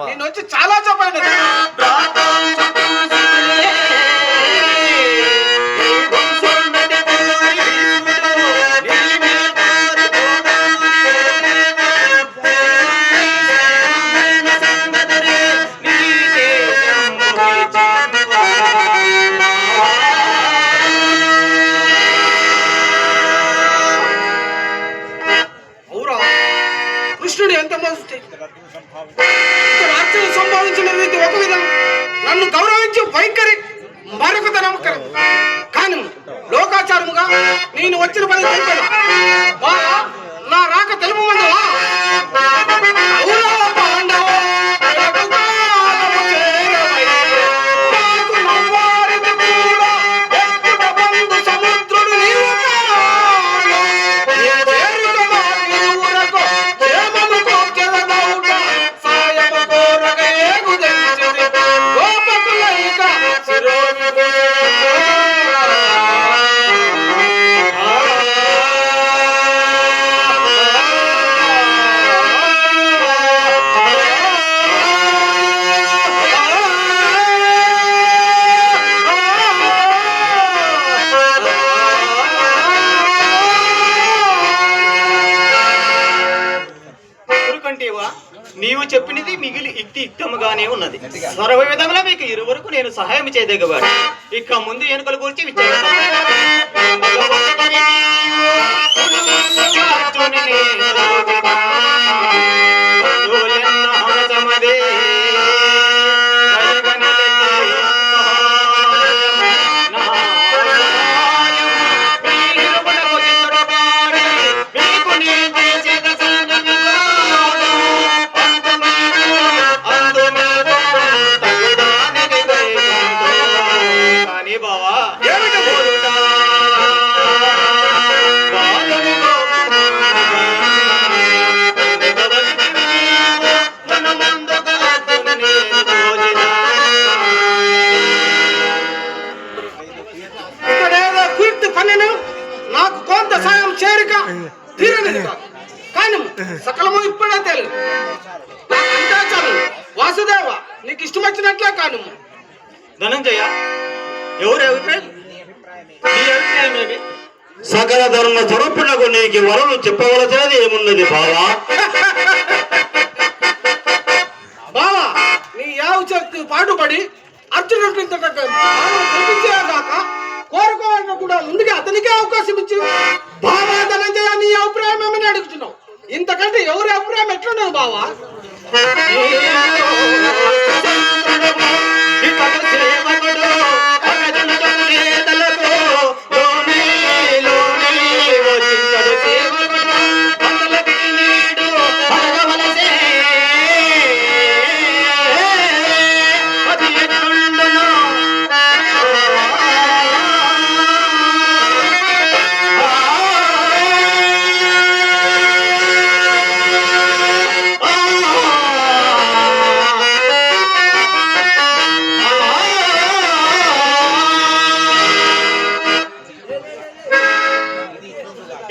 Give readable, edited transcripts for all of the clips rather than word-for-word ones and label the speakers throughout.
Speaker 1: నేను వచ్చి చాలా చెప్పాను. కృష్ణుడు ఎంత రాజ్యం సంభావించిన రీతి ఒక విధం, నన్ను గౌరవించి వైఖరి మరొక నమ్మకం. కానీ లోకాచారముగా నేను వచ్చిన పని తెలిపాను. నా రాక తెలుపు మందువా నీవు చెప్పినది మిగిలి ఇక్తముగానే ఉన్నది. సర్వ విధంగా మీకు ఇరువరకు నేను సహాయం చేయదగవాడు. ఇక ముందు ఎన్నికల గురించి విచారణ నాకు కొంత సాయం చేరిక తీరనిది కాదు. కానీ సకలము ఇప్పుడే తెలియదు. వాసుదేవ నీకు ఇష్టం వచ్చినట్లే. కాను ధనంజయ ఎవరు అభిప్రాయం?
Speaker 2: సకల ధర్మ స్వరూపునకు నీకు వరలు చెప్పవలసినది ఏమున్నది బావా?
Speaker 1: బావా నీ యావు శక్తి పాటుపడి అర్జునుడికి కాక కోరుకోవాలని కూడా ముందుగా అతనికే అవకాశం ఇచ్చి బావా ధనంజయ నీ అభిప్రాయం ఏమని అడుగుతున్నావు. ఇంతకంటే ఎవరి అభిప్రాయం ఎట్లున్నావు బావా?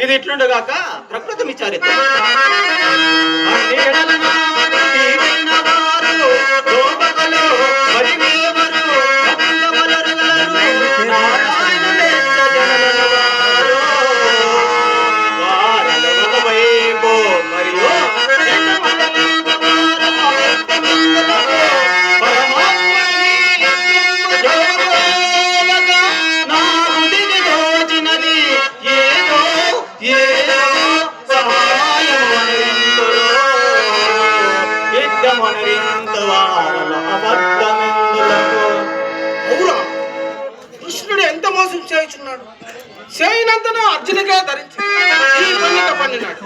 Speaker 1: ఇది ఎట్లుండగాక ప్రకృతి విచారిత కృష్ణుడు ఎంత మోసం చేయుచున్నాడు. చేయనంతను అర్జునికే ధరించి ఈ పన్నిక పన్నినాడు.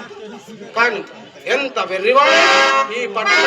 Speaker 1: కానీ ఎంత వెర్రివాడు ఈ పట్టు.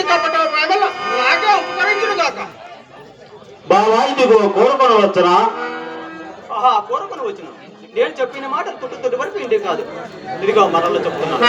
Speaker 1: కపట ప్రేమల నాకే ఉపకరించును గాక.
Speaker 2: బావా ఇదిగో కోరుకొని వచ్చనా?
Speaker 3: ఆహా, కోరుకొని వచ్చిన నేను చెప్పిన మాట తుట్టు వరకు ఇంటి కాదు. ఇదిగో మరలో చెప్తున్నాను.